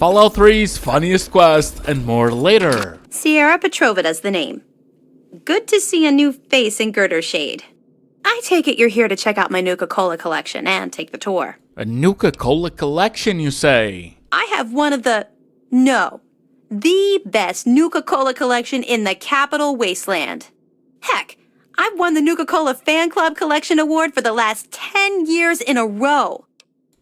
Fallout 3's funniest quest and more later. Sierra Petrovida's the name. Good to see a new face in Girdershade. I take it you're here to check out my Nuka-Cola collection and take the tour. A Nuka-Cola collection, you say? I have one of the best Nuka-Cola collection in the Capital Wasteland. Heck, I've won the Nuka-Cola Fan Club Collection Award for the last 10 years in a row.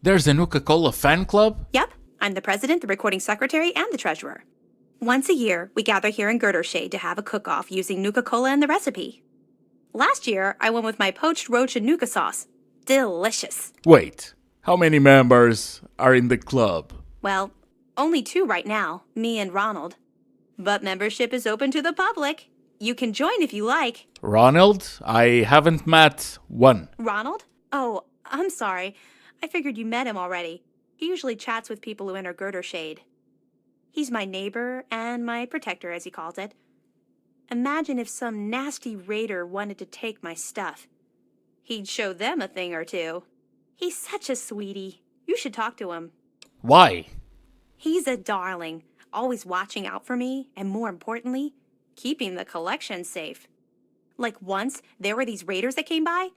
There's a Nuka-Cola fan club? Yep, I'm the president, the recording secretary, and the treasurer. Once a year, we gather here in Girdershade to have a cook-off using Nuka-Cola in the recipe. Last year, I went with my poached roach and Nuka sauce. Delicious. Wait, how many members are in the club? Well, only 2 right now, me and Ronald. But membership is open to the public. You can join if you like. Ronald? I haven't met one. Ronald? Oh, I'm sorry. I figured you met him already. He usually chats with people who enter Girdershade. He's my neighbor and my protector, as he calls it. Imagine if some nasty raider wanted to take my stuff. He'd show them a thing or two. He's such a sweetie. You should talk to him. Why? He's a darling, always watching out for me, and more importantly, keeping the collection safe. Like once, there were these raiders that came by.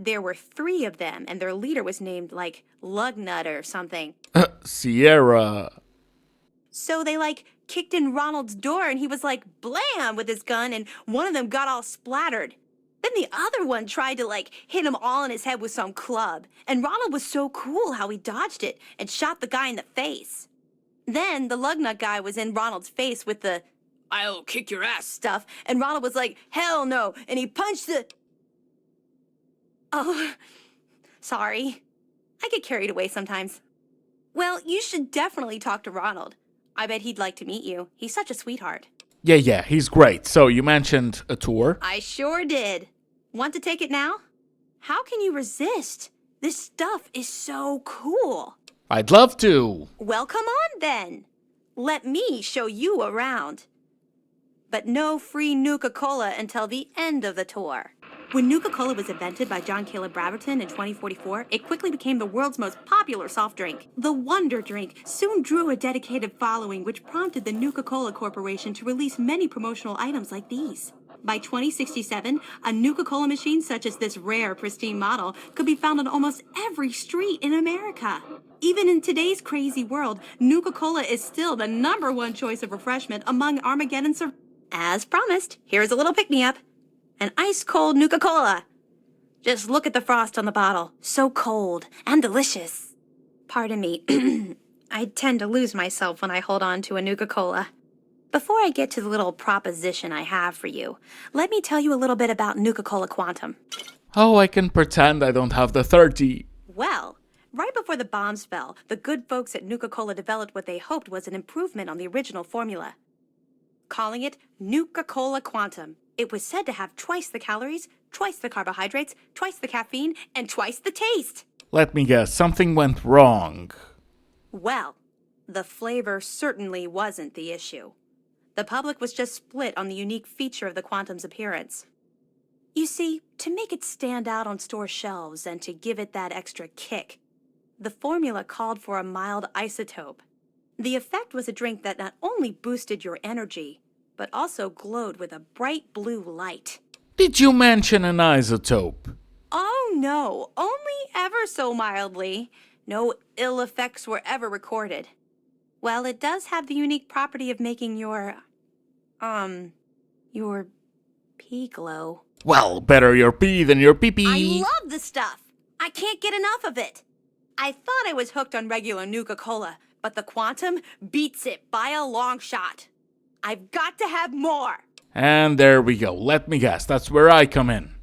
There were 3 of them, and their leader was named, like, Lugnut or something. Sierra. So they, kicked in Ronald's door, and he was blam with his gun, and one of them got all splattered. Then the other one tried to, hit him all in his head with some club. And Ronald was so cool how he dodged it and shot the guy in the face. Then the Lugnut guy was in Ronald's face with the "I'll kick your ass" stuff, and Ronald was like, "Hell no," and he punched the... Oh, sorry. I get carried away sometimes. Well, you should definitely talk to Ronald. I bet he'd like to meet you. He's such a sweetheart. Yeah, he's great. So you mentioned a tour? I sure did. Want to take it now? How can you resist? This stuff is so cool. I'd love to. Well, come on then. Let me show you around. But no free Nuka-Cola until the end of the tour. When Nuka-Cola was invented by John Caleb Braverton in 2044, it quickly became the world's most popular soft drink. The Wonder Drink soon drew a dedicated following, which prompted the Nuka-Cola Corporation to release many promotional items like these. By 2067, a Nuka-Cola machine such as this rare, pristine model could be found on almost every street in America. Even in today's crazy world, Nuka-Cola is still the #1 choice of refreshment among Armageddon survivors. As promised, here's a little pick-me-up. An ice-cold Nuka-Cola. Just look at the frost on the bottle. So cold and delicious. Pardon me. I tend to lose myself when I hold on to a Nuka-Cola. Before I get to the little proposition I have for you, let me tell you a little bit about Nuka-Cola Quantum. Oh, I can pretend I don't have the 30. Well, right before the bombs fell, the good folks at Nuka-Cola developed what they hoped was an improvement on the original formula. Calling it Nuka-Cola Quantum. It was said to have twice the calories, twice the carbohydrates, twice the caffeine, and twice the taste. Let me guess, something went wrong. Well, the flavor certainly wasn't the issue. The public was just split on the unique feature of the Quantum's appearance. You see, to make it stand out on store shelves and to give it that extra kick, the formula called for a mild isotope. The effect was a drink that not only boosted your energy, but also glowed with a bright blue light. Did you mention an isotope? Oh no, only ever so mildly. No ill effects were ever recorded. Well, it does have the unique property of making your pee glow. Well, better your pee than your pee-pee. I love the stuff. I can't get enough of it. I thought I was hooked on regular Nuka-Cola, but the Quantum beats it by a long shot. I've got to have more. And there we go. Let me guess, that's where I come in.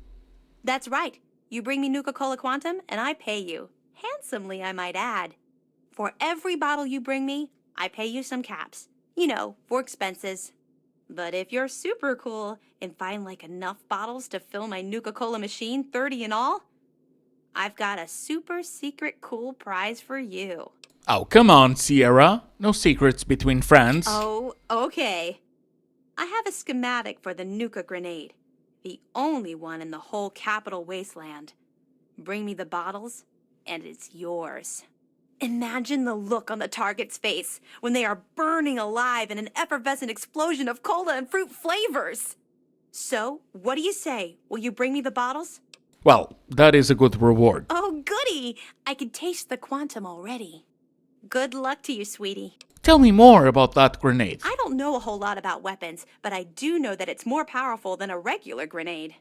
That's right. You bring me Nuka-Cola Quantum, and I pay you. Handsomely, I might add. For every bottle you bring me, I pay you some caps. You know, for expenses. But if you're super cool and find enough bottles to fill my Nuka-Cola machine, 30 in all, I've got a super secret cool prize for you. Oh, come on, Sierra. No secrets between friends. Oh, okay. I have a schematic for the Nuka grenade. The only one in the whole Capital Wasteland. Bring me the bottles, and it's yours. Imagine the look on the target's face when they are burning alive in an effervescent explosion of cola and fruit flavors. So, what do you say? Will you bring me the bottles? Well, that is a good reward. Oh, goody! I can taste the quantum already. Good luck to you, sweetie. Tell me more about that grenade. I don't know a whole lot about weapons, but I do know that it's more powerful than a regular grenade.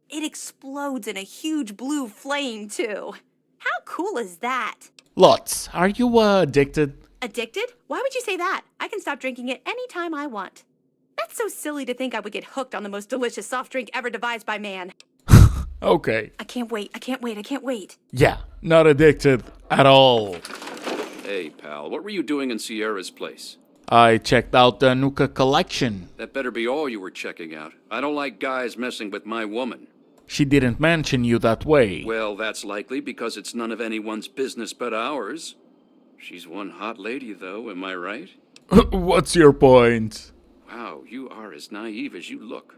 It explodes in a huge blue flame, too. How cool is that? Lots. Are you addicted? Addicted? Why would you say that? I can stop drinking it anytime I want. That's so silly to think I would get hooked on the most delicious soft drink ever devised by man. Okay. I can't wait. Yeah, not addicted at all. Hey, pal, what were you doing in Sierra's place? I checked out the Nuka collection. That better be all you were checking out. I don't like guys messing with my woman. She didn't mention you that way. Well, that's likely because it's none of anyone's business but ours. She's one hot lady, though, am I right? What's your point? Wow, you are as naive as you look.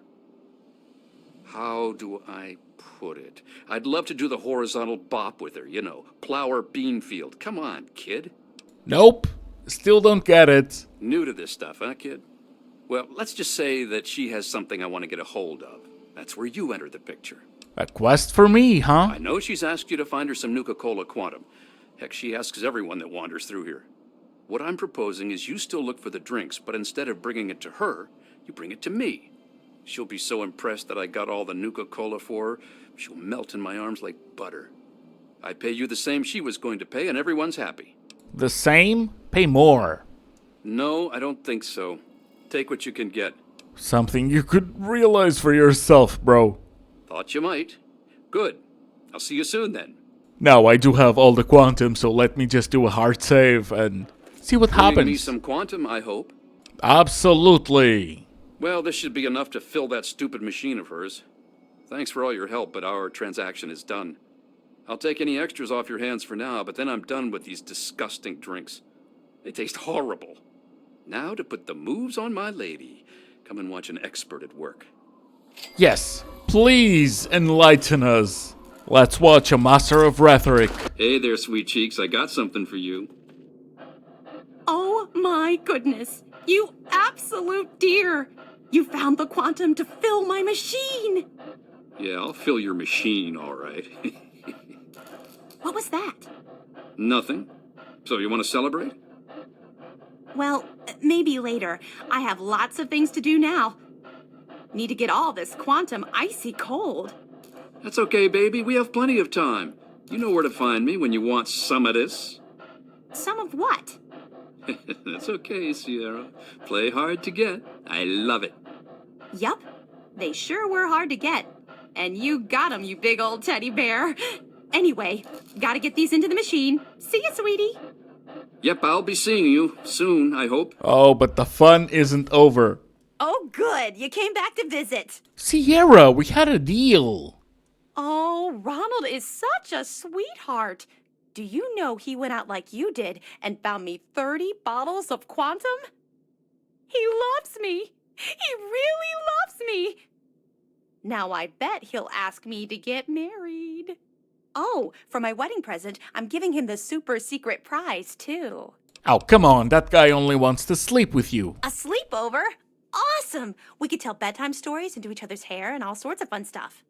How do I put it? I'd love to do the horizontal bop with her, you know, plow her bean field. Come on, kid. Nope. Still don't get it. New to this stuff, huh, kid? Well, let's just say that she has something I want to get a hold of. That's where you enter the picture. A quest for me, huh? I know she's asked you to find her some Nuka-Cola Quantum. Heck, she asks everyone that wanders through here. What I'm proposing is you still look for the drinks, but instead of bringing it to her, you bring it to me. She'll be so impressed that I got all the Nuka-Cola for her, she'll melt in my arms like butter. I pay you the same she was going to pay, and everyone's happy. The same? Pay more. No, I don't think so. Take what you can get. Something you could realize for yourself, bro. Thought you might. Good. I'll see you soon then. Now I do have all the quantum, so let me just do a hard save and see what Bring me happens. some quantum, I hope. Absolutely. Well, this should be enough to fill that stupid machine of hers. Thanks for all your help, but our transaction is done. I'll take any extras off your hands for now, but then I'm done with these disgusting drinks. They taste horrible. Now to put the moves on my lady. Come and watch an expert at work. Yes, please enlighten us. Let's watch a master of rhetoric. Hey there, sweet cheeks. I got something for you. Oh my goodness. You absolute dear. You found the quantum to fill my machine. Yeah, I'll fill your machine, all right. What was that? Nothing. So you want to celebrate? Well, maybe later. I have lots of things to do now. Need to get all this quantum icy cold. That's okay, baby. We have plenty of time. You know where to find me when you want some of this. Some of what? That's okay, Sierra. Play hard to get. I love it. Yup, they sure were hard to get. And you got 'em, you big old teddy bear. Anyway, gotta get these into the machine. See you, sweetie. Yep, I'll be seeing you soon, I hope. Oh, but the fun isn't over. Oh, good. You came back to visit. Sierra, we had a deal. Oh, Ronald is such a sweetheart. Do you know he went out like you did and found me 30 bottles of quantum? He loves me. He really loves me. Now I bet he'll ask me to get married. Oh, for my wedding present, I'm giving him the super secret prize, too. Oh, come on, that guy only wants to sleep with you. A sleepover? Awesome! We could tell bedtime stories and do each other's hair and all sorts of fun stuff.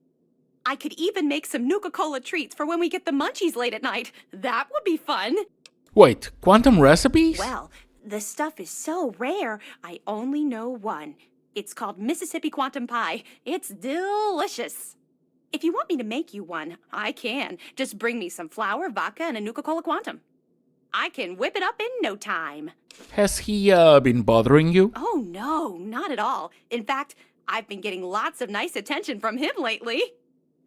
I could even make some Nuka-Cola treats for when we get the munchies late at night. That would be fun. Wait, quantum recipes? Well, the stuff is so rare, I only know one. It's called Mississippi Quantum Pie. It's delicious. If you want me to make you one, I can. Just bring me some flour, vodka, and a Nuka-Cola Quantum. I can whip it up in no time. Has he been bothering you? Oh, no, not at all. In fact, I've been getting lots of nice attention from him lately.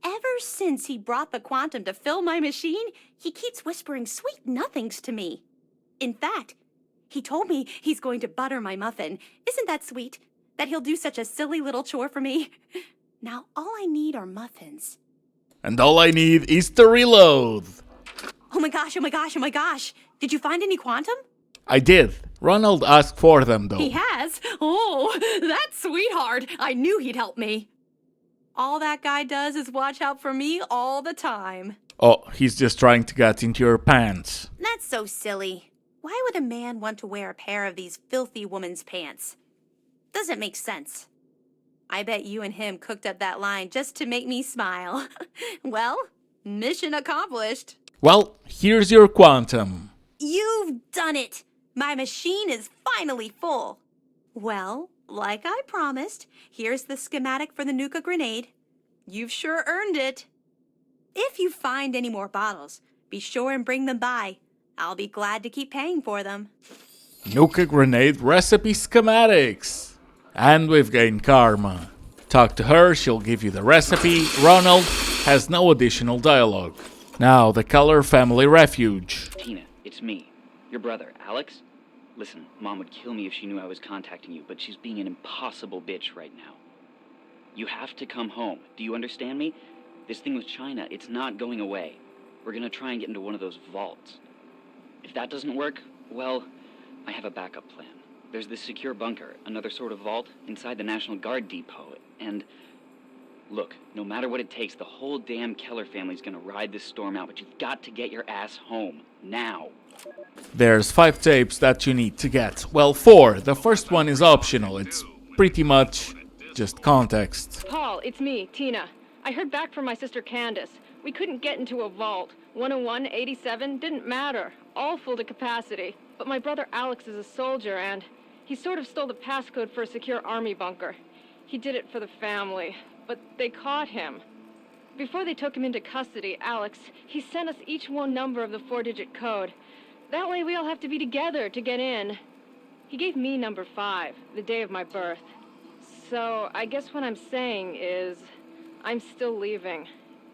Ever since he brought the quantum to fill my machine, he keeps whispering sweet nothings to me. In fact, he told me he's going to butter my muffin. Isn't that sweet? That he'll do such a silly little chore for me. Now, all I need are muffins. And all I need is to reload. Oh my gosh, oh my gosh, oh my gosh. Did you find any quantum? I did. Ronald asked for them, though. He has? Oh, that sweetheart. I knew he'd help me. All that guy does is watch out for me all the time. Oh, he's just trying to get into your pants. That's so silly. Why would a man want to wear a pair of these filthy woman's pants? Doesn't make sense. I bet you and him cooked up that line just to make me smile. Well, mission accomplished. Well, here's your quantum. You've done it! My machine is finally full. Well, like I promised, here's the schematic for the Nuka grenade. You've sure earned it. If you find any more bottles, be sure and bring them by. I'll be glad to keep paying for them. Nuka grenade recipe schematics. And we've gained karma. Talk to her, she'll give you the recipe. Ronald has no additional dialogue. Now, the Keller family refuge. Tina, it's me, your brother, Alex. Listen, Mom would kill me if she knew I was contacting you, but she's being an impossible bitch right now. You have to come home. Do you understand me? This thing with China, it's not going away. We're gonna try and get into one of those vaults. If that doesn't work, well, I have a backup plan. There's this secure bunker, another sort of vault, inside the National Guard depot, and... Look, no matter what it takes, the whole damn Keller family's gonna ride this storm out, but you've got to get your ass home. Now. There's 5 tapes that you need to get. Well, 4. The first one is optional. It's pretty much just context. Paul, it's me, Tina. I heard back from my sister Candace. We couldn't get into a vault. 101, 87, didn't matter. All full to capacity. But my brother Alex is a soldier and he sort of stole the passcode for a secure army bunker. He did it for the family, but they caught him. Before they took him into custody, Alex, he sent us each one number of the 4-digit code. That way we all have to be together to get in. He gave me number 5, the day of my birth. So I guess what I'm saying is I'm still leaving.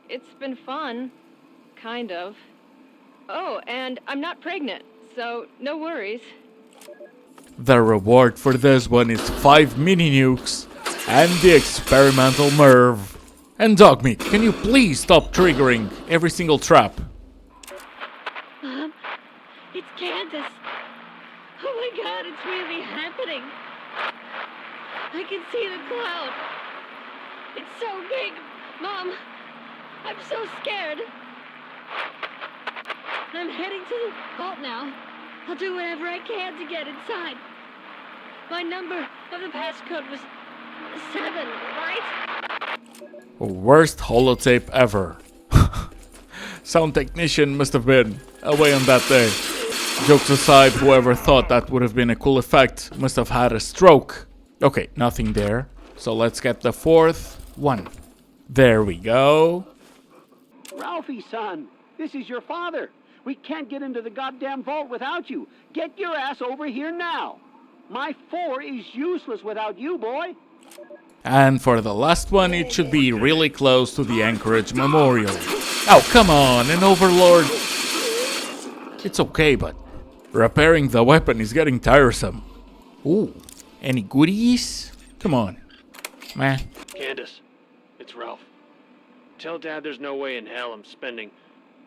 It's been fun. Kind of. Oh, and I'm not pregnant, so no worries. The reward for this one is 5 mini nukes and the experimental Merv. And Dogmeat, can you please stop triggering every single trap? Mom, it's Candace. Oh my God, it's really happening. I can see the cloud. It's so big. Mom, I'm so scared. I'm heading to the vault now. I'll do whatever I can to get inside. My number of the passcode was 7, right? Worst holotape ever. Sound technician must have been away on that day. Jokes aside, whoever thought that would have been a cool effect must have had a stroke. Okay, nothing there. So let's get the 4th one. There we go. Ralphie, son, this is your father. We can't get into the goddamn vault without you. Get your ass over here now. My 4 is useless without you, boy. And for the last one, it should be really close to the Anchorage Memorial. Oh, come on, an Overlord. It's okay, but repairing the weapon is getting tiresome. Ooh, any goodies? Come on. Meh. Candace, it's Ralph. Tell Dad there's no way in hell I'm spending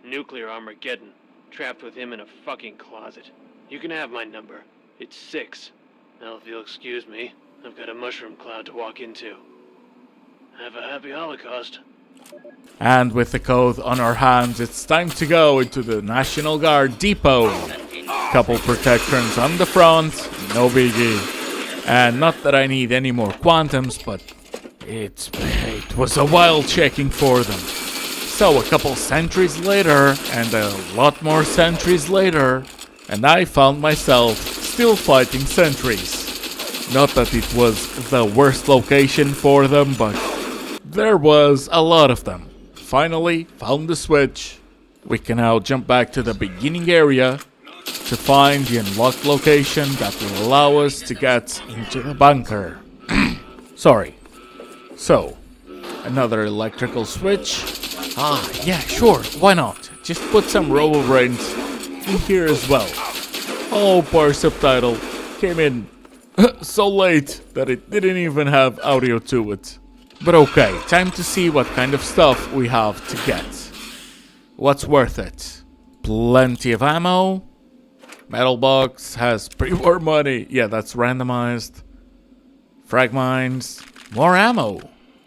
nuclear Armageddon trapped with him in a fucking closet. You can have my number. It's 6. Now, if you'll excuse me, I've got a mushroom cloud to walk into. Have a happy Holocaust. And with the code on our hands, it's time to go into the National Guard depot. Couple protections on the front, no biggie. And not that I need any more quantums, but it was a while checking for them. So a couple centuries later, and a lot more centuries later, and I found myself still fighting sentries. Not that it was the worst location for them, but there was a lot of them. Finally, found the switch. We can now jump back to the beginning area to find the unlocked location that will allow us to get into the bunker. Sorry. So, another electrical switch. Ah, yeah, sure, why not? Just put some robo-brains in here as well. Oh, poor subtitle came in so late that it didn't even have audio to it. But okay, time to see what kind of stuff we have to get. What's worth it? Plenty of ammo. Metal box has pre-war money. Yeah, that's randomized. Frag mines. More ammo.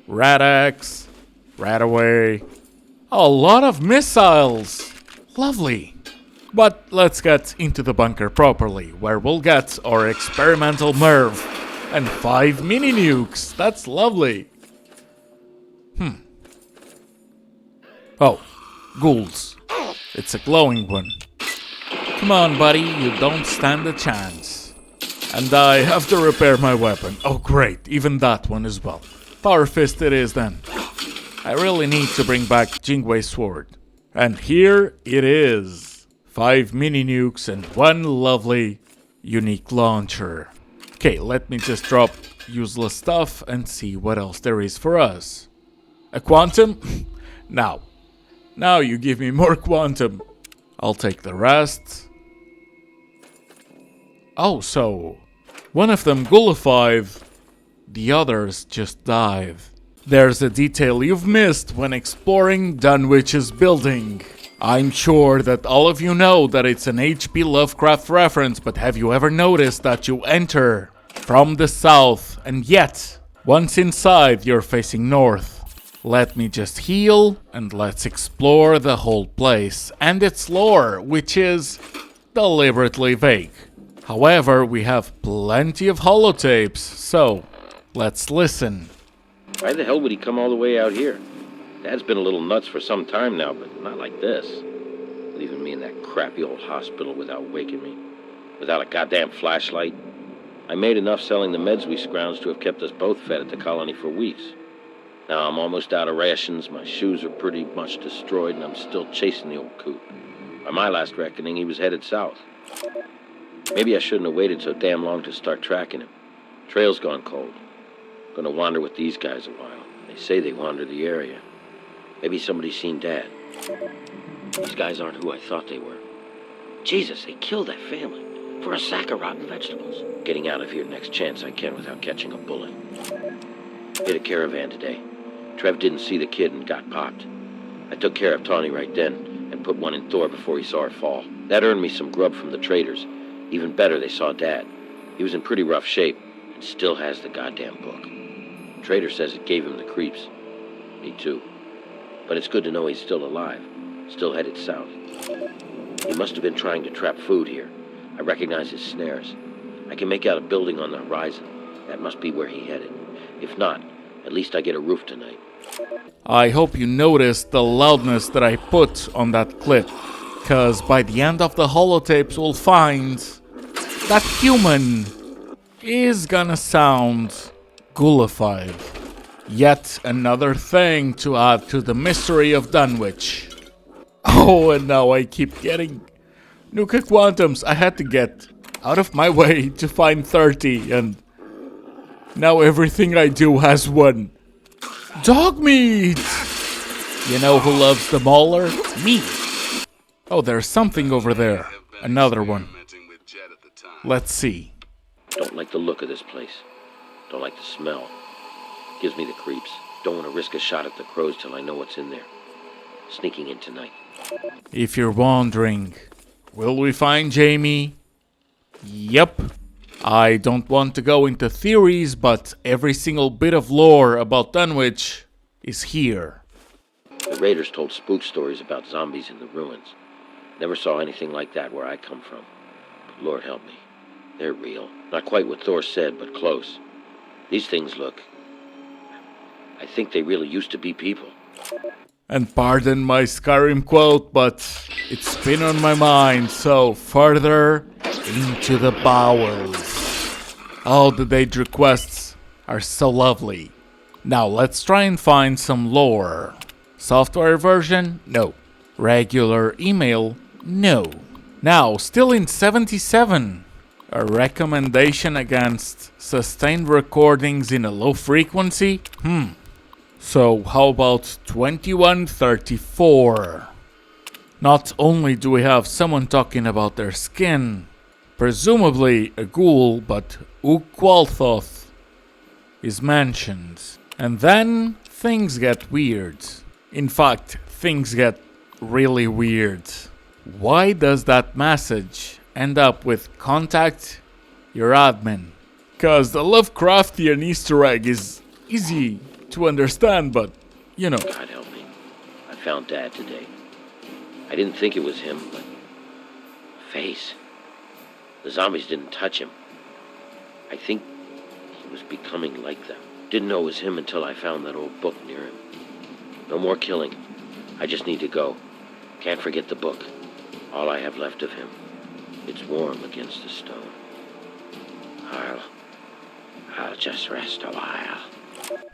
Rat axe. Rat away. A lot of missiles. Lovely. But let's get into the bunker properly, where we'll get our experimental MIRV and 5 mini nukes. That's lovely. Oh, ghouls. It's a glowing one. Come on, buddy, you don't stand a chance. And I have to repair my weapon. Oh, great, even that one as well. Power fist it is then. I really need to bring back Jingwei's sword. And here it is. 5 mini nukes and 1 lovely unique launcher. Okay, let me just drop useless stuff and see what else there is for us. A quantum? Now you give me more quantum. I'll take the rest. Oh, so one of them ghoulified, the others just died. There's a detail you've missed when exploring Dunwich's building. I'm sure that all of you know that it's an H.P. Lovecraft reference, but have you ever noticed that you enter from the south and yet, once inside, you're facing north? Let me just heal and let's explore the whole place and its lore, which is deliberately vague. However, we have plenty of holotapes, so let's listen. Why the hell would he come all the way out here? Dad's been a little nuts for some time now, but not like this. Leaving me in that crappy old hospital without waking me. Without a goddamn flashlight. I made enough selling the meds we scrounged to have kept us both fed at the colony for weeks. Now I'm almost out of rations, my shoes are pretty much destroyed, and I'm still chasing the old coot. By my last reckoning, he was headed south. Maybe I shouldn't have waited so damn long to start tracking him. Trail's gone cold. Gonna wander with these guys a while. They say they wander the area. Maybe somebody's seen Dad. These guys aren't who I thought they were. Jesus, they killed that family for a sack of rotten vegetables. Getting out of here next chance I can without catching a bullet. Hit a caravan today. Trev didn't see the kid and got popped. I took care of Tawny right then and put one in Thor before he saw her fall. That earned me some grub from the traders. Even better, they saw Dad. He was in pretty rough shape and still has the goddamn book. Trader says it gave him the creeps. Me too. But it's good to know he's still alive. Still headed south. He must have been trying to trap food here. I recognize his snares. I can make out a building on the horizon. That must be where he headed. If not, at least I get a roof tonight. I hope you noticed the loudness that I put on that clip, cause by the end of the holotapes we'll find that human is gonna sound ghoulified. Yet another thing to add to the mystery of Dunwich. Oh, and now I keep getting Nuka Quantums. I had to get out of my way to find 30, and now everything I do has 1. Dog meat! You know who loves the mauler? Me! Oh, there's something over there. Another one. Let's see. Don't like the look of this place. Don't like the smell. Gives me the creeps. Don't want to risk a shot at the crows till I know what's in there. Sneaking in tonight. If you're wondering, will we find Jamie? Yep. I don't want to go into theories, but every single bit of lore about Dunwich is here. The raiders told spook stories about zombies in the ruins. Never saw anything like that where I come from. But Lord help me. They're real. Not quite what Thor said, but close. These things look... I think they really used to be people. And pardon my Skyrim quote, but it's been on my mind, so further into the bowels. Oh, the Daedric quests are so lovely. Now let's try and find some lore. Software version? No. Regular email? No. Now, still in 77. A recommendation against sustained recordings in a low frequency? So how about 2134? Not only do we have someone talking about their skin, presumably a ghoul, but Ukwalthoth is mentioned. And then things get weird. In fact, things get really weird. Why does that message end up with contact your admin? Cause the Lovecraftian Easter egg is easy to understand, but, you know. God help me. I found Dad today. I didn't think it was him, but... face. The zombies didn't touch him. I think he was becoming like them. Didn't know it was him until I found that old book near him. No more killing. I just need to go. Can't forget the book. All I have left of him. It's warm against the stone. I'll just rest a while.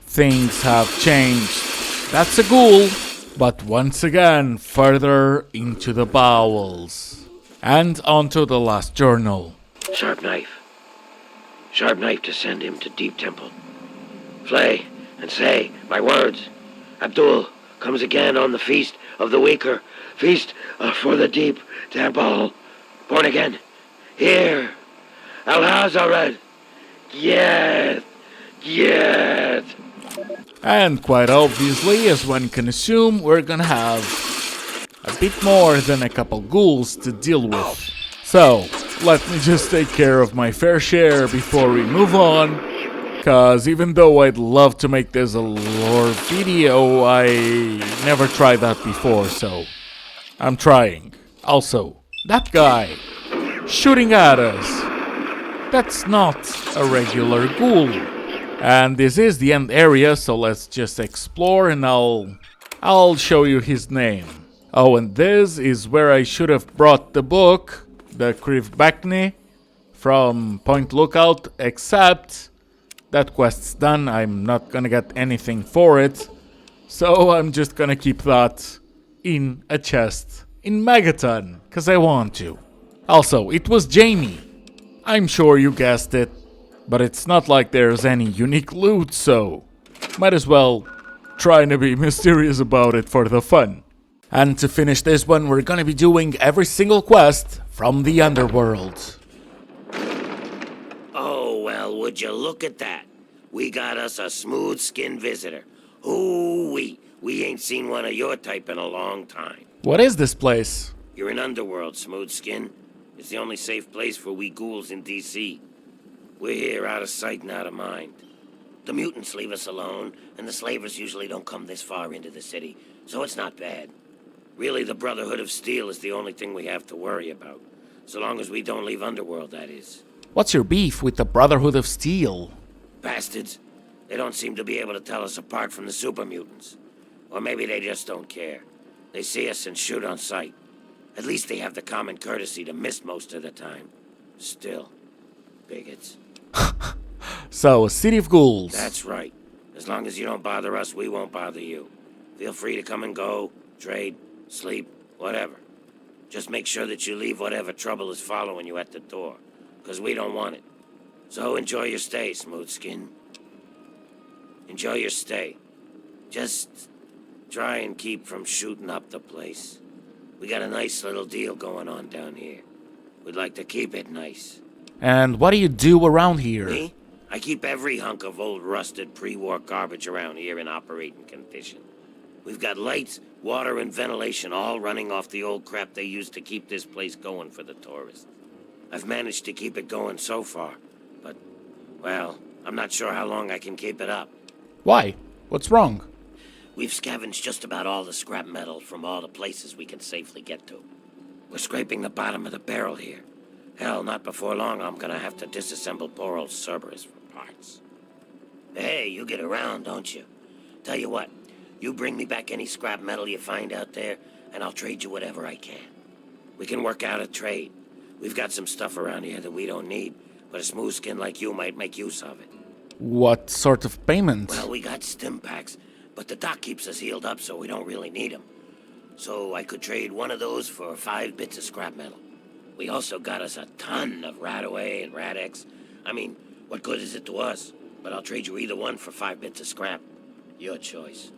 Things have changed. That's a ghoul, but once again further into the bowels. And onto the last journal. Sharp knife. Sharp knife to send him to Deep Temple. Flay and say my words. Abdul comes again on the feast of the weaker. Feast for the Deep Temple. Born again. Here. Al-Hazared. Yes. Yes. And quite obviously, as one can assume, we're gonna have a bit more than a couple ghouls to deal with. So, let me just take care of my fair share before we move on. Cause even though I'd love to make this a lore video, I never tried that before, so I'm trying. Also, that guy shooting at us, that's not a regular ghoul. And this is the end area, so let's just explore and I'll show you his name. Oh, and this is where I should have brought the book, the Krivbakni from Point Lookout, except that quest's done. I'm not gonna get anything for it, so I'm just gonna keep that in a chest in Megaton, cause I want to. Also, it was Jamie. I'm sure you guessed it, but it's not like there's any unique loot, so might as well try to be mysterious about it for the fun. And to finish this one, we're gonna be doing every single quest from the Underworld. Oh, well, would you look at that? We got us a smooth-skinned visitor. Ooh-wee, we ain't seen one of your type in a long time. What is this place? You're in Underworld, Smoothskin. It's the only safe place for we ghouls in D.C. We're here out of sight and out of mind. The mutants leave us alone, and the slavers usually don't come this far into the city, so it's not bad. Really, the Brotherhood of Steel is the only thing we have to worry about. So long as we don't leave Underworld, that is. What's your beef with the Brotherhood of Steel? Bastards. They don't seem to be able to tell us apart from the super mutants. Or maybe they just don't care. They see us and shoot on sight. At least they have the common courtesy to miss most of the time. Still, bigots. So, a city of ghouls. That's right. As long as you don't bother us, we won't bother you. Feel free to come and go, trade, sleep, whatever. Just make sure that you leave whatever trouble is following you at the door, because we don't want it. So enjoy your stay, Smoothskin. Enjoy your stay. Just try and keep from shooting up the place. We got a nice little deal going on down here. We'd like to keep it nice. And what do you do around here? Me? I keep every hunk of old rusted pre-war garbage around here in operating condition. We've got lights, water, and ventilation all running off the old crap they used to keep this place going for the tourists. I've managed to keep it going so far, but, well, I'm not sure how long I can keep it up. Why? What's wrong? We've scavenged just about all the scrap metal from all the places we can safely get to. We're scraping the bottom of the barrel here. Hell, not before long I'm gonna have to disassemble poor old Cerberus for parts. Hey, you get around, don't you? Tell you what, you bring me back any scrap metal you find out there, and I'll trade you whatever I can. We can work out a trade. We've got some stuff around here that we don't need, but a smooth skin like you might make use of it. What sort of payment? Well, we got stim packs, but the doc keeps us healed up, so we don't really need them. So I could trade one of those for 5 bits of scrap metal. We also got us a ton of Radaway and Radex. I mean, what good is it to us? But I'll trade you either one for 5 bits of scrap. Your choice.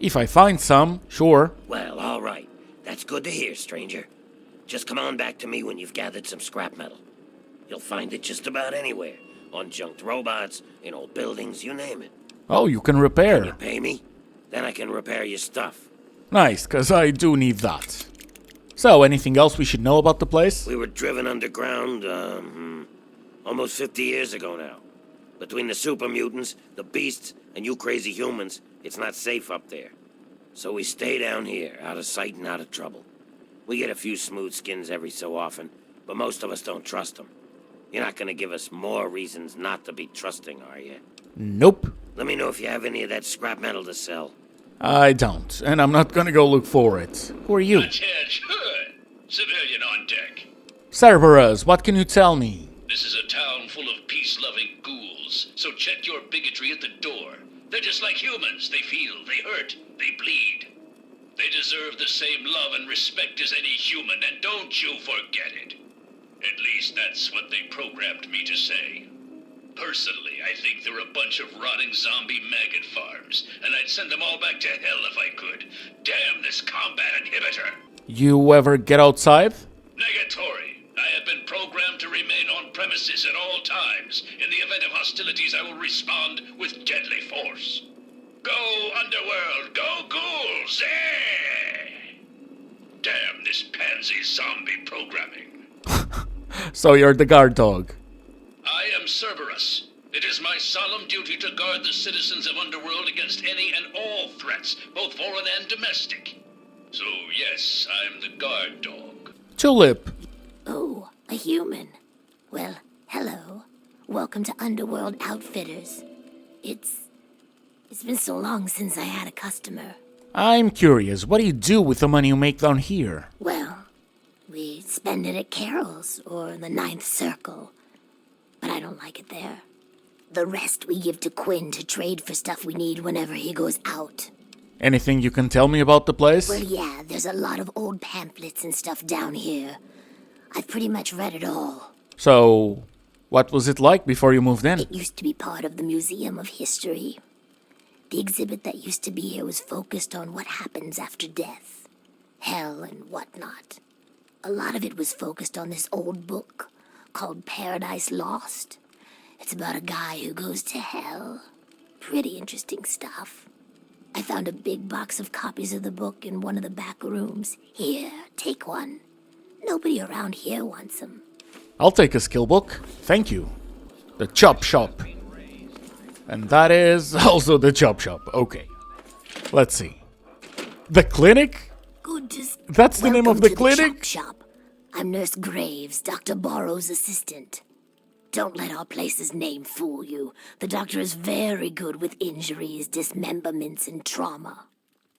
If I find some, sure. Well, all right. That's good to hear, stranger. Just come on back to me when you've gathered some scrap metal. You'll find it just about anywhere. On junked robots, in old buildings, you name it. Oh, you can repair. Can you pay me? Then I can repair your stuff. Nice, cause I do need that. So, anything else we should know about the place? We were driven underground, almost 50 years ago now. Between the super mutants, the beasts, and you crazy humans, it's not safe up there. So we stay down here, out of sight and out of trouble. We get a few smooth skins every so often, but most of us don't trust them. You're not gonna give us more reasons not to be trusting, are you? Nope. Let me know if you have any of that scrap metal to sell. I don't, and I'm not gonna go look for it. Who are you? Civilian on deck. Cerberus, what can you tell me? This is a town full of peace-loving ghouls, so check your bigotry at the door. They're just like humans. They feel, they hurt, they bleed. They deserve the same love and respect as any human, and don't you forget it. At least that's what they programmed me to say. Personally, I think they're a bunch of rotting zombie maggot farms, and I'd send them all back to hell if I could. Damn this combat inhibitor! You ever get outside? Negatory. I have been programmed to remain on premises at all times. In the event of hostilities, I will respond with deadly force. Go, Underworld! Go, ghouls! Eh! Damn this pansy zombie programming. So you're the guard dog. I am Cerberus. It is my solemn duty to guard the citizens of Underworld against any and all threats, both foreign and domestic. So, yes, I'm the guard dog. Tulip. Oh, a human. Well, hello. Welcome to Underworld Outfitters. It's been so long since I had a customer. I'm curious, what do you do with the money you make down here? Well, we spend it at Carol's or the Ninth Circle. But I don't like it there. The rest we give to Quinn to trade for stuff we need whenever he goes out. Anything you can tell me about the place? Well, yeah, there's a lot of old pamphlets and stuff down here. I've pretty much read it all. So, what was it like before you moved in? It used to be part of the Museum of History. The exhibit that used to be here was focused on what happens after death, hell and whatnot. A lot of it was focused on this old book called Paradise Lost. It's about a guy who goes to hell. Pretty interesting stuff. I found a big box of copies of the book in one of the back rooms. Here, take one. Nobody around here wants them. I'll take a skill book. Thank you. The chop shop. And that is also the chop shop. Okay. Let's see. The clinic? Good to That's the name of the clinic? Chop shop. I'm Nurse Graves, Dr. Borrow's assistant. Don't let our place's name fool you. The doctor is very good with injuries, dismemberments, and trauma.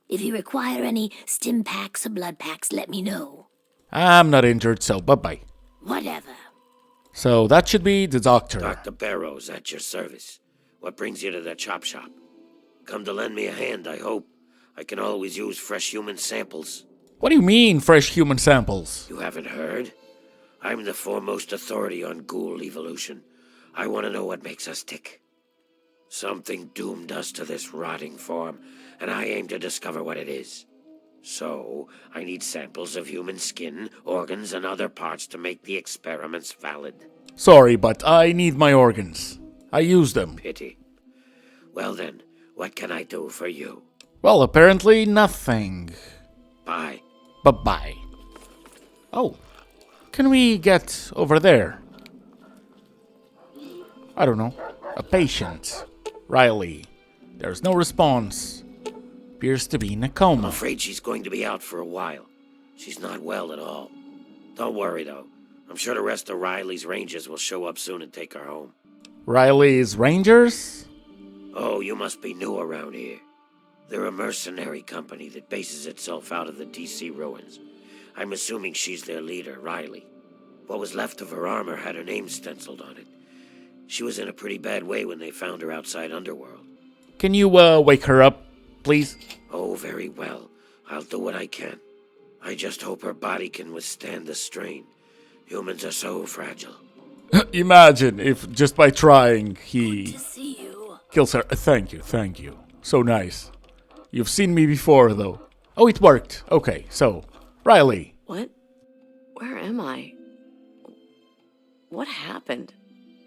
If you require any stim packs or blood packs, let me know. I'm not injured, so bye-bye. Whatever. So that should be the doctor. Dr. Barrows at your service. What brings you to the chop shop? Come to lend me a hand, I hope. I can always use fresh human samples. What do you mean, fresh human samples? You haven't heard? I'm the foremost authority on ghoul evolution. I want to know what makes us tick. Something doomed us to this rotting form, and I aim to discover what it is. So, I need samples of human skin, organs, and other parts to make the experiments valid. Sorry, but I need my organs. I use them. Pity. Well then, what can I do for you? Well, apparently nothing. Bye. Bye-bye. Oh. Can we get over there? I don't know. A patient. Riley. There's no response. Appears to be in a I'm coma. afraid she's going to be out for a while. She's not well at all. Don't worry, though. I'm sure the rest of Riley's Rangers will show up soon and take her home. Riley's Rangers? Oh, you must be new around here. They're a mercenary company that bases itself out of the DC ruins. I'm assuming she's their leader, Riley. What was left of her armor had her name stenciled on it. She was in a pretty bad way when they found her outside Underworld. Can you, wake her up, please? Oh, very well. I'll do what I can. I just hope her body can withstand the strain. Humans are so fragile. Imagine if just by trying he See you. kills her. Thank you. So nice. You've seen me before, though. Oh, it worked. Okay, so, Riley. What? Where am I? What happened?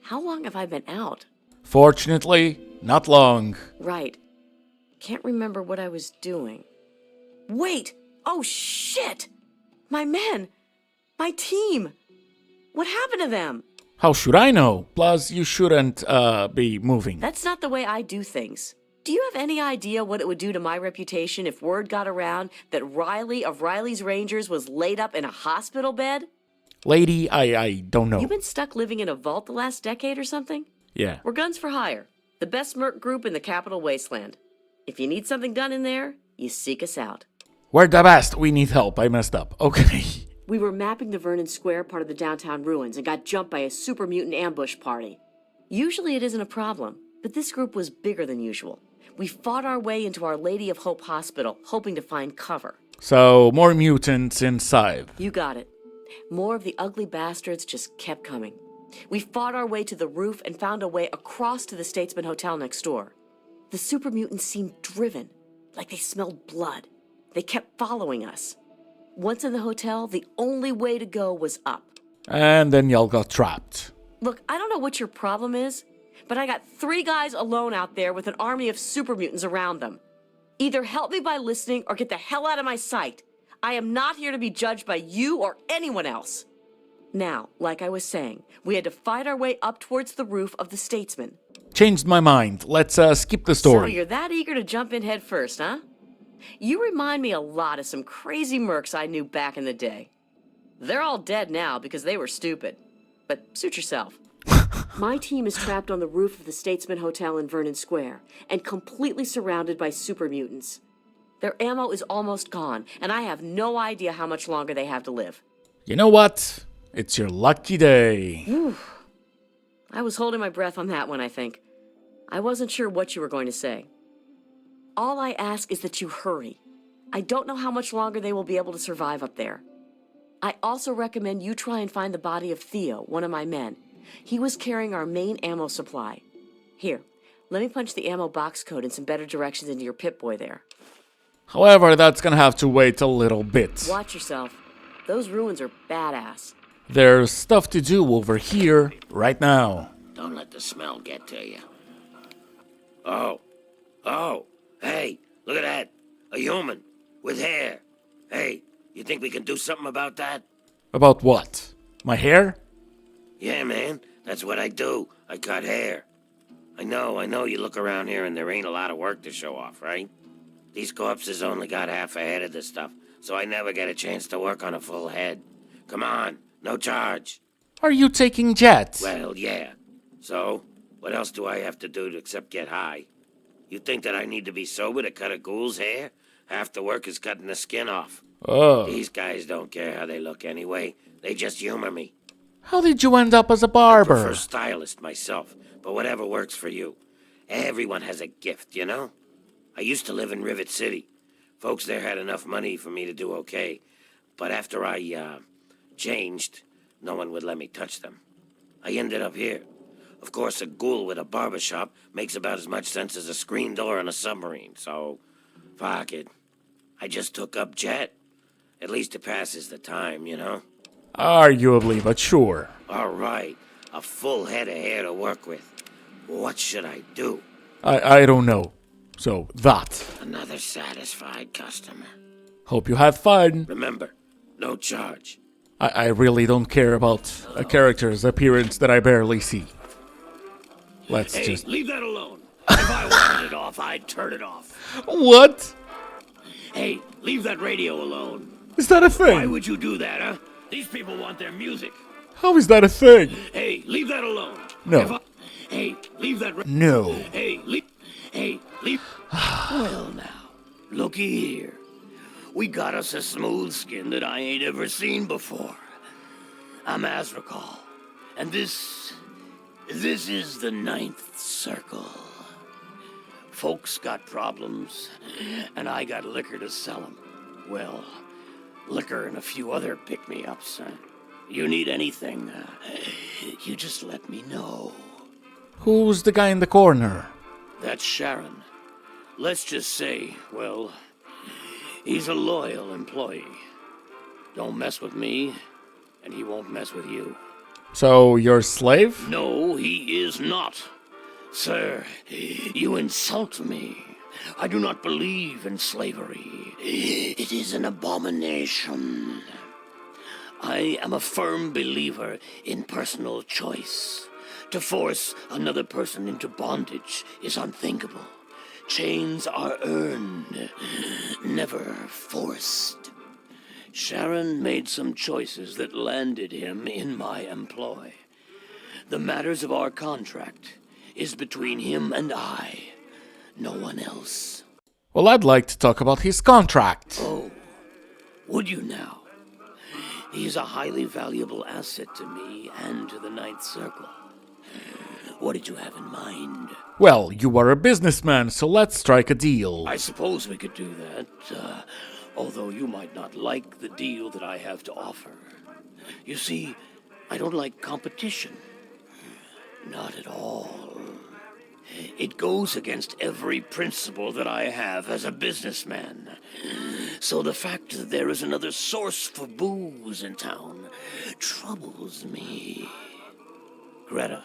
How long have I been out? Fortunately, not long. Right. Can't remember what I was doing. Wait! Oh, shit! My men! My team! What happened to them? How should I know? Plus, you shouldn't, be moving. That's not the way I do things. Do you have any idea what it would do to my reputation if word got around that Riley of Riley's Rangers was laid up in a hospital bed? Lady, I don't know. You've been stuck living in a vault the last decade or something? Yeah. We're Guns for Hire, the best merc group in the Capital Wasteland. If you need something done in there, you seek us out. We're the best. We need help. I messed up. Okay. We were mapping the Vernon Square part of the downtown ruins and got jumped by a super mutant ambush party. Usually it isn't a problem, but this group was bigger than usual. We fought our way into Our Lady of Hope Hospital, hoping to find cover. So, more mutants inside. You got it. More of the ugly bastards just kept coming. We fought our way to the roof and found a way across to the Statesman Hotel next door. The super mutants seemed driven, like they smelled blood. They kept following us. Once in the hotel, the only way to go was up. And then y'all got trapped. Look, I don't know what your problem is, but I got 3 guys alone out there with an army of super mutants around them. Either help me by listening or get the hell out of my sight. I am not here to be judged by you or anyone else. Now, like I was saying, we had to fight our way up towards the roof of the Statesman. Changed my mind. Let's skip the story. So you're that eager to jump in head first, huh? You remind me a lot of some crazy mercs I knew back in the day. They're all dead now because they were stupid. But suit yourself. My team is trapped on the roof of the Statesman Hotel in Vernon Square and completely surrounded by super mutants. Their ammo is almost gone, and I have no idea how much longer they have to live. You know what? It's your lucky day. Whew. I was holding my breath on that one, I think. I wasn't sure what you were going to say. All I ask is that you hurry. I don't know how much longer they will be able to survive up there. I also recommend you try and find the body of Theo, one of my men. He was carrying our main ammo supply. Here, let me punch the ammo box code and some better directions into your Pip-Boy there. However, that's gonna have to wait a little bit. Watch yourself. Those ruins are badass. There's stuff to do over here right now. Don't let the smell get to you. Oh, hey, look at that. A human with hair. Hey, you think we can do something about that? About what? My hair? Yeah, man, that's what I do. I cut hair. I know you look around here and there ain't a lot of work to show off, right? These corpses only got half a head of this stuff, so I never get a chance to work on a full head. Come on, no charge. Are you taking Jet? Well, yeah. So, what else do I have to do except get high? You think that I need to be sober to cut a ghoul's hair? Half the work is cutting the skin off. Oh. These guys don't care how they look anyway. They just humor me. How did you end up as a I barber? prefer stylist myself, but whatever works for you. Everyone has a gift, you know? I used to live in Rivet City. Folks there had enough money for me to do okay. But after I, changed, no one would let me touch them. I ended up here. Of course, a ghoul with a barbershop makes about as much sense as a screen door on a submarine, so... fuck it. I just took up Jet. At least it passes the time, you know? Arguably, but sure. All right. A full head of hair to work with. What should I do? I don't know. So, that. Another satisfied customer. Hope you had fun. Remember, no charge. I really don't care about a character's appearance that I barely see. Let's Hey, just... leave that alone. If I wanted it off, I'd turn it off. What? Hey, leave that radio alone. Is that a thing? Why would you do that, huh? These people want their music. How is that a thing? Hey, leave that alone. No. Hey, leave that... No. Hey, leave... Well, now, looky here. We got us a smooth skin that I ain't ever seen before. I'm Azrakal, and this is the 9th circle. Folks got problems, and I got liquor to sell them. Well, liquor and a few other pick-me-ups. You need anything, you just let me know. Who's the guy in the corner? That's Sharon. Let's just say, well, he's a loyal employee. Don't mess with me, and he won't mess with you. So, you're a slave? No, he is not. Sir, you insult me. I do not believe in slavery. It is an abomination. I am a firm believer in personal choice. To force another person into bondage is unthinkable. Chains are earned, never forced. Sharon made some choices that landed him in my employ. The matters of our contract is between him and I, no one else. Well, I'd like to talk about his contract. Oh, would you now? He's a highly valuable asset to me and to the Ninth Circle. What did you have in mind? Well, you are a businessman, so let's strike a deal. I suppose we could do that, although you might not like the deal that I have to offer. You see, I don't like competition. Not at all. It goes against every principle that I have as a businessman. So the fact that there is another source for booze in town troubles me. Greta,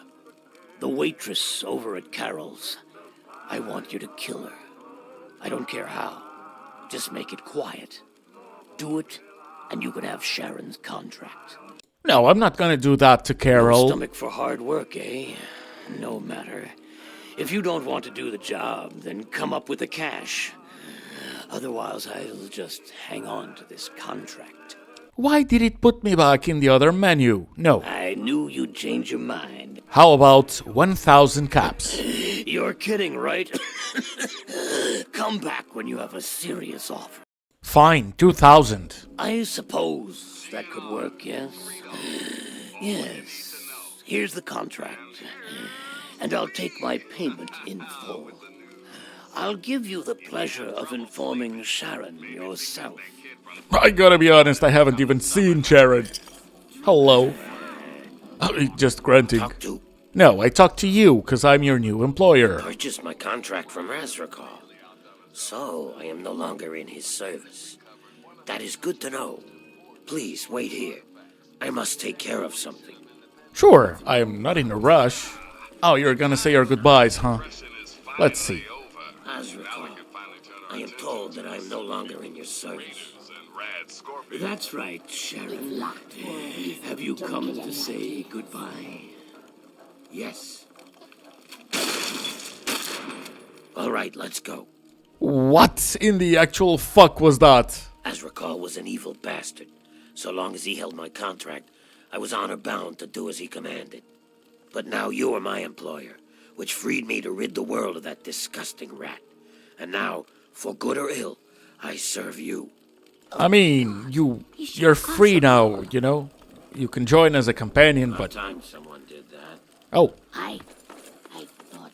the waitress over at Carol's, I want you to kill her. I don't care how. Just make it quiet. Do it, and you can have Sharon's contract. No, I'm not gonna do that to Carol. No stomach for hard work, eh? No matter. If you don't want to do the job, then come up with the cash. Otherwise, I'll just hang on to this contract. Why did it put me back in the other menu? No. I knew you'd change your mind. How about 1,000 caps? You're kidding, right? Come back when you have a serious offer. Fine, 2,000. I suppose that could work, yes? Yes. Here's the contract. And I'll take my payment in full. I'll give you the pleasure of informing Sharon yourself. I gotta be honest, I haven't even seen Sharon. Hello. Just grunting. Talk to? No, I talked to you, because I'm your new employer. Purchased my contract from Azrakal. So, I am no longer in his service. That is good to know. Please, wait here. I must take care of something. Sure, I'm not in a rush. Oh, you're gonna say your goodbyes, huh? Let's see. Azrakal, I am told that I am no longer in your service. That's right, Sharon. Have you come to say goodbye? Yes. All right, let's go. What in the actual fuck was that? Azrakal was an evil bastard. So long as he held my contract, I was honor-bound to do as he commanded. But now you are my employer, which freed me to rid the world of that disgusting rat. And now, for good or ill, I serve you. I mean, you're free now, you know? You can join as a companion, but... Time someone did that. Oh. I thought...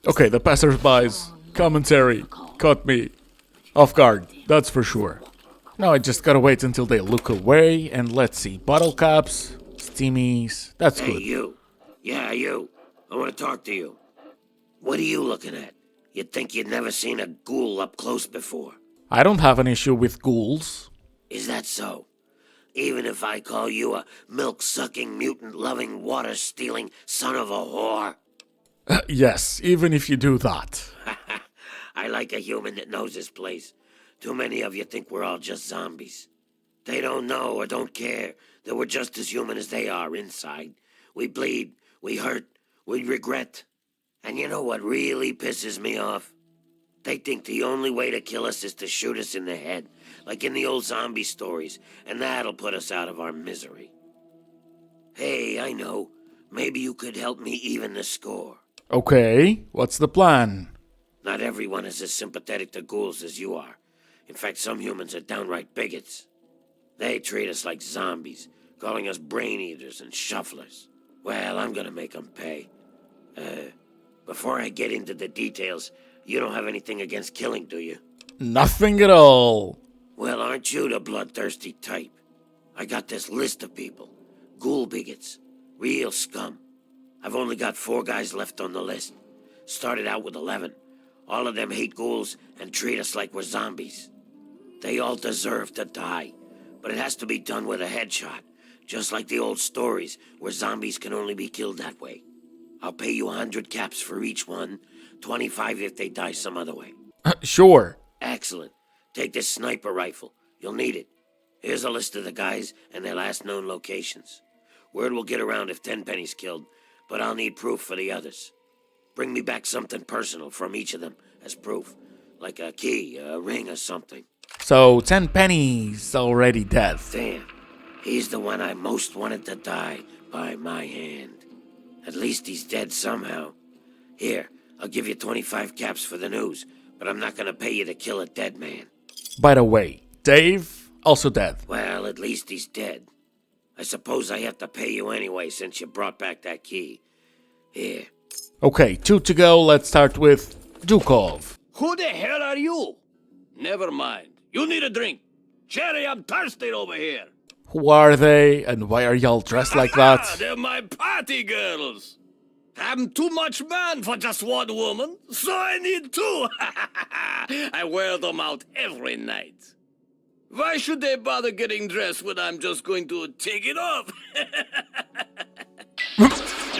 Okay, the passersby's commentary caught me off guard, that's for sure. Now I just gotta wait until they look away, and let's see. Bottle caps, steamies, that's Hey, good. you. Yeah, you. I want to talk to you. What are you looking at? You'd think you'd never seen a ghoul up close before. I don't have an issue with ghouls. Is that so? Even if I call you a milk-sucking, mutant-loving, water-stealing son of a whore? Yes, even if you do that. I like a human that knows his place. Too many of you think we're all just zombies. They don't know or don't care that we're just as human as they are inside. We bleed, we hurt, we regret. And you know what really pisses me off? They think the only way to kill us is to shoot us in the head, like in the old zombie stories, and that'll put us out of our misery. Hey, I know. Maybe you could help me even the score. Okay, what's the plan? Not everyone is as sympathetic to ghouls as you are. In fact, some humans are downright bigots. They treat us like zombies, calling us brain eaters and shufflers. Well, I'm gonna make them pay. Before I get into the details, you don't have anything against killing, do you? Nothing at all. Well, aren't you the bloodthirsty type? I got this list of people. Ghoul bigots. Real scum. I've only got 4 guys left on the list. Started out with 11. All of them hate ghouls and treat us like we're zombies. They all deserve to die, but it has to be done with a headshot, just like the old stories where zombies can only be killed that way. I'll pay you 100 caps for each one, 25 if they die some other way. Sure. Excellent. Take this sniper rifle. You'll need it. Here's a list of the guys and their last known locations. Word will get around if Tenpenny's killed, but I'll need proof for the others. Bring me back something personal from each of them as proof. Like a key, a ring, or something. So 10 pennies already dead. Damn. He's the one I most wanted to die by my hand. At least he's dead somehow. Here, I'll give you 25 caps for the news, but I'm not gonna pay you to kill a dead man. By the way, Dave, also dead. Well, at least he's dead. I suppose I have to pay you anyway since you brought back that key. Here. Okay, 2 to go. Let's start with Dukov. Who the hell are you? Never mind. You need a drink. Cherry, I'm thirsty over here. Who are they and why are y'all dressed like that? They're my party girls. I'm too much man for just one woman, so I need two. I wear them out every night. Why should they bother getting dressed when I'm just going to take it off?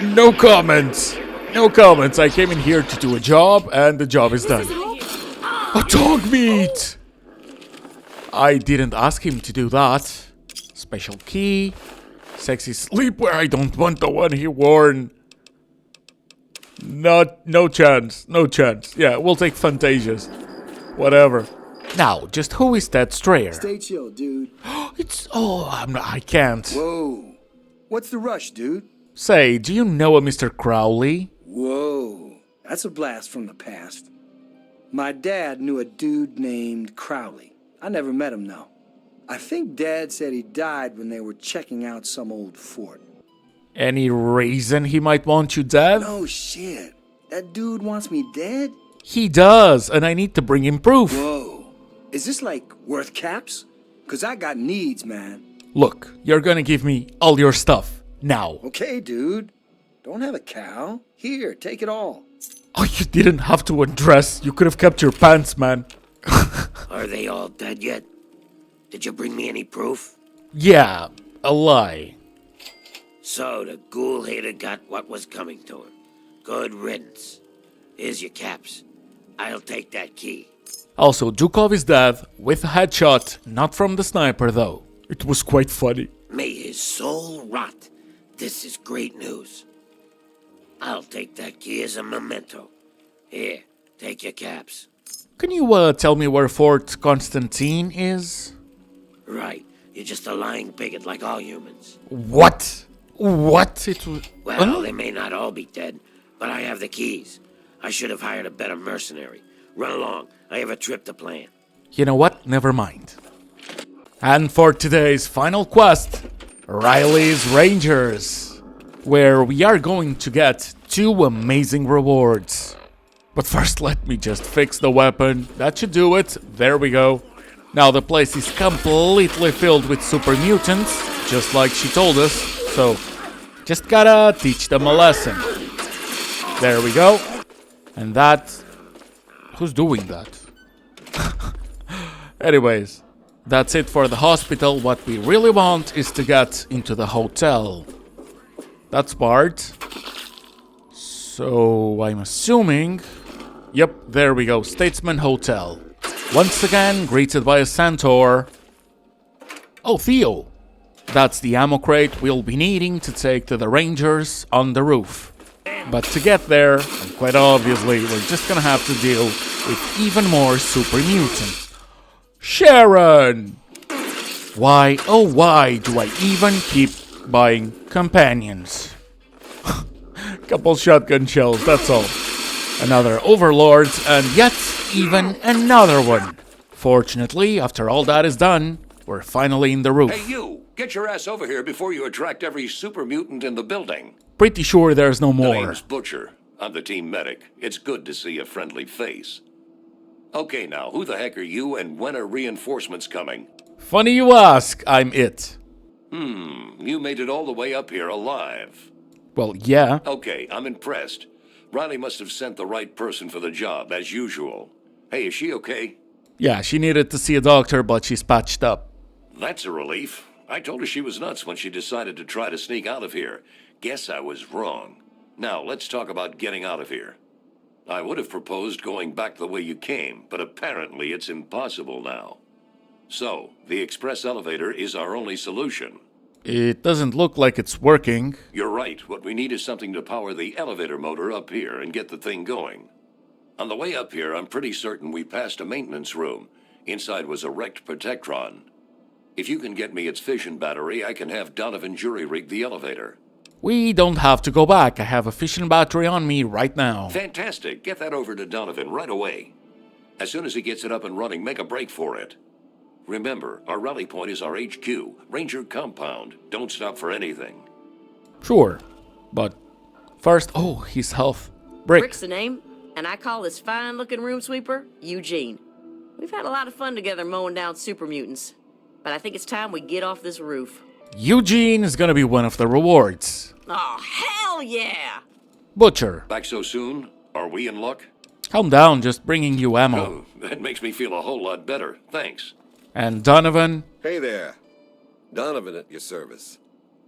No comments. No comments. I came in here to do a job and the job is done. A dog meat! I didn't ask him to do that. Special key. Sexy sleepwear. I don't want the one he worn. No chance. No chance. Yeah, we'll take Fantasias. Whatever. Now, just who is that strayer? Stay chill, dude. I can't. Whoa. What's the rush, dude? Say, do you know a Mr. Crowley? Whoa. That's a blast from the past. My dad knew a dude named Crowley. I never met him, though. I think Dad said he died when they were checking out some old fort. Any reason he might want you dead? No shit. That dude wants me dead? He does, and I need to bring him proof. Whoa. Is this like worth caps? 'Cause I got needs, man. Look, you're gonna give me all your stuff. Now. Okay, dude. Don't have a cow. Here, take it all. Oh, you didn't have to undress. You could have kept your pants, man. Are they all dead yet? Did you bring me any proof? Yeah, a lie. So the ghoul hater got what was coming to him. Good riddance. Here's your caps. I'll take that key. Also, Dukov is dead with a headshot, not from the sniper though. It was quite funny. May his soul rot. This is great news. I'll take that key as a memento. Here, take your caps. Can you tell me where Fort Constantine is? Right. You're just a lying bigot like all humans. What? What? It was... Well, they may not all be dead, but I have the keys. I should have hired a better mercenary. Run along. I have a trip to plan. You know what? Never mind. And for today's final quest, Riley's Rangers, where we are going to get 2 amazing rewards. But first, let me just fix the weapon. That should do it. There we go. Now the place is completely filled with super mutants, just like she told us. So, just gotta teach them a lesson. There we go. And that... Who's doing that? Anyways, that's it for the hospital. What we really want is to get into the hotel. That's part. So, I'm assuming... Yep, there we go. Statesman Hotel. Once again, greeted by a centaur. Oh, Theo. That's the ammo crate we'll be needing to take to the Rangers on the roof. But to get there, and quite obviously, we're just gonna have to deal with even more super mutants. Sharon! Why, oh why do I even keep buying companions? Couple shotgun shells, that's all. Another overlord, and yet even another one. Fortunately, after all that is done, we're finally in the roof. Hey, you! Get your ass over here before you attract every super mutant in the building. Pretty sure there's no My more. name's Butcher. I'm the team medic. It's good to see a friendly face. Okay, now, who the heck are you, and when are reinforcements coming? Funny you ask, I'm it. You made it all the way up here alive. Well, yeah. Okay, I'm impressed. Riley must have sent the right person for the job, as usual. Hey, is she okay? Yeah, she needed to see a doctor, but she's patched up. That's a relief. I told her she was nuts when she decided to try to sneak out of here. Guess I was wrong. Now, let's talk about getting out of here. I would have proposed going back the way you came, but apparently it's impossible now. So, the express elevator is our only solution. It doesn't look like it's working. You're right. What we need is something to power the elevator motor up here and get the thing going. On the way up here, I'm pretty certain we passed a maintenance room. Inside was a wrecked Protectron. If you can get me its fission battery, I can have Donovan jury-rig the elevator. We don't have to go back. I have a fission battery on me right now. Fantastic. Get that over to Donovan right away. As soon as he gets it up and running, make a break for it. Remember, our rally point is our HQ, Ranger Compound. Don't stop for anything. Sure, but first, oh, his health. Brick. Brick's the name, and I call this fine-looking room sweeper Eugene. We've had a lot of fun together mowing down super mutants, but I think it's time we get off this roof. Eugene is gonna be one of the rewards. Oh, hell yeah! Butcher. Back so soon? Are we in luck? Calm down, just bringing you ammo. Oh, that makes me feel a whole lot better. Thanks. And Donovan. Hey there. Donovan at your service.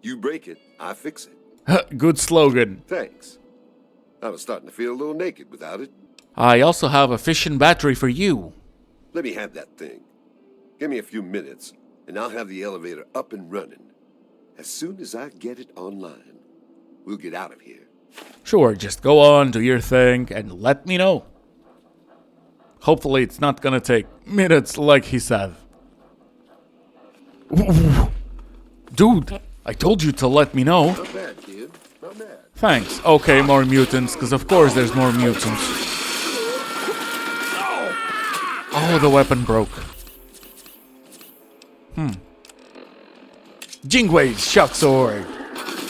You break it, I fix it. Good slogan. Thanks. I was starting to feel a little naked without it. I also have a fission battery for you. Let me have that thing. Give me a few minutes, and I'll have the elevator up and running. As soon as I get it online, we'll get out of here. Sure, just go on, do your thing, and let me know. Hopefully it's not gonna take minutes like he said. Ooh. Dude, I told you to let me know. Not bad, kid. Not bad. Thanks. Okay, more mutants, because of course there's more mutants. Oh, the weapon broke. Jingwei's shock sword.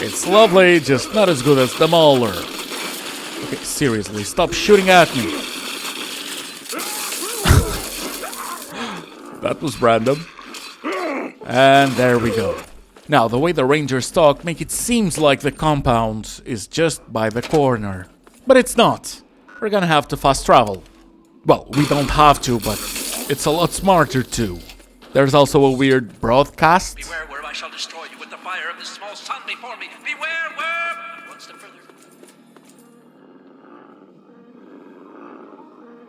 It's lovely, just not as good as the Mauler. Okay, seriously, stop shooting at me. That was random. And there we go. Now, the way the Rangers talk make it seems like the compound is just by the corner. But it's not. We're gonna have to fast travel. Well, we don't have to, but it's a lot smarter to. There's also a weird broadcast. Beware, worm, I shall destroy you with the fire of this small sun before me. Beware, worm! One step further.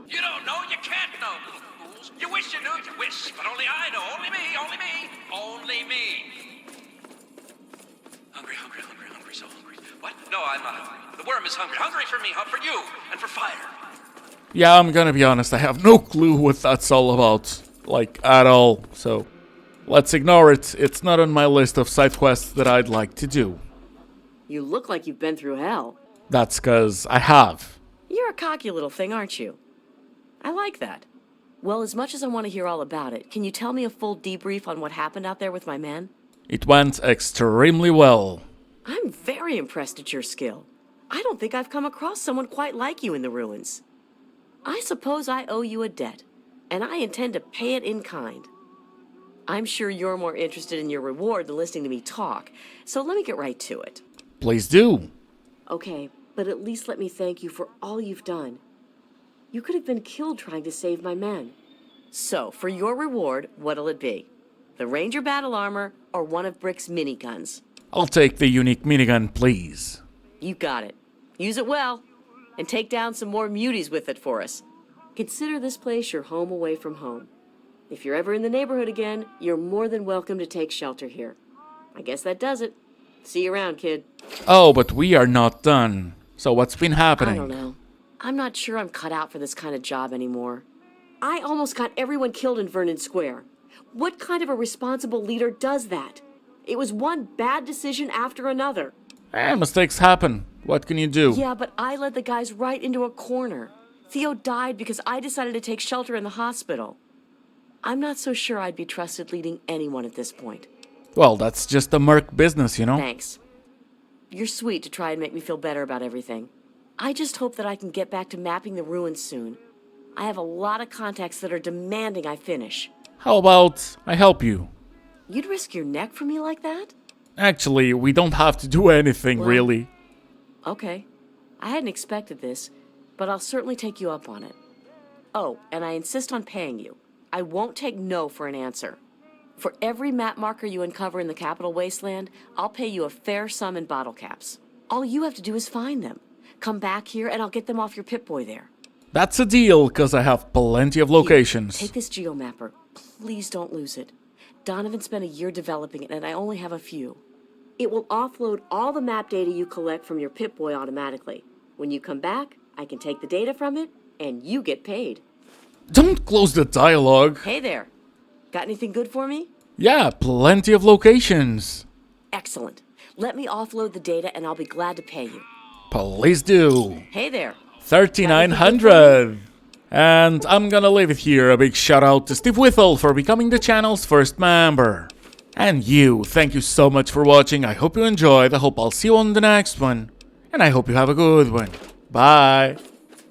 You don't know, you can't know, little fools. You wish you knew, you wish, but only I know. Only me, only me, only me. Hungry, hungry, hungry, hungry, so hungry. What? No, I'm not hungry. The worm is hungry. Hungry for me, for you, and for fire. Yeah, I'm gonna be honest, I have no clue what that's all about. Like, at all, so let's ignore it. It's not on my list of side quests that I'd like to do. You look like you've been through hell. That's cause I have. You're a cocky little thing, aren't you? I like that. Well, as much as I want to hear all about it, can you tell me a full debrief on what happened out there with my men? It went extremely well. I'm very impressed at your skill. I don't think I've come across someone quite like you in the ruins. I suppose I owe you a debt, and I intend to pay it in kind. I'm sure you're more interested in your reward than listening to me talk, so let me get right to it. Please do. Okay, but at least let me thank you for all you've done. You could have been killed trying to save my men. So, for your reward, what'll it be? The Ranger battle armor or one of Brick's miniguns? I'll take the unique minigun, please. You got it. Use it well, and take down some more muties with it for us. Consider this place your home away from home. If you're ever in the neighborhood again, you're more than welcome to take shelter here. I guess that does it. See you around, kid. Oh, but we are not done. So what's been happening? I don't know. I'm not sure I'm cut out for this kind of job anymore. I almost got everyone killed in Vernon Square. What kind of a responsible leader does that? It was one bad decision after another. Mistakes happen. What can you do? Yeah, but I led the guys right into a corner. Theo died because I decided to take shelter in the hospital. I'm not so sure I'd be trusted leading anyone at this point. Well, that's just a merc business, you know? Thanks. You're sweet to try and make me feel better about everything. I just hope that I can get back to mapping the ruins soon. I have a lot of contacts that are demanding I finish. How about I help you? You'd risk your neck for me like that? Actually, we don't have to do anything, really. Okay. I hadn't expected this, but I'll certainly take you up on it. Oh, and I insist on paying you. I won't take no for an answer. For every map marker you uncover in the Capital Wasteland, I'll pay you a fair sum in bottle caps. All you have to do is find them. Come back here and I'll get them off your Pip-Boy there. That's a deal, because I have plenty of locations. Here, take this geomapper. Please don't lose it. Donovan spent a year developing it, and I only have a few. It will offload all the map data you collect from your Pip-Boy automatically. When you come back, I can take the data from it, and you get paid. Don't close the dialogue. Hey there. Got anything good for me? Yeah, plenty of locations. Excellent. Let me offload the data, and I'll be glad to pay you. Please do. Hey there. 3,900. And I'm gonna leave it here. A big shout out to Steve Whittle for becoming the channel's first member. And you, thank you so much for watching. I hope you enjoyed. I hope I'll see you on the next one. And I hope you have a good one. Bye.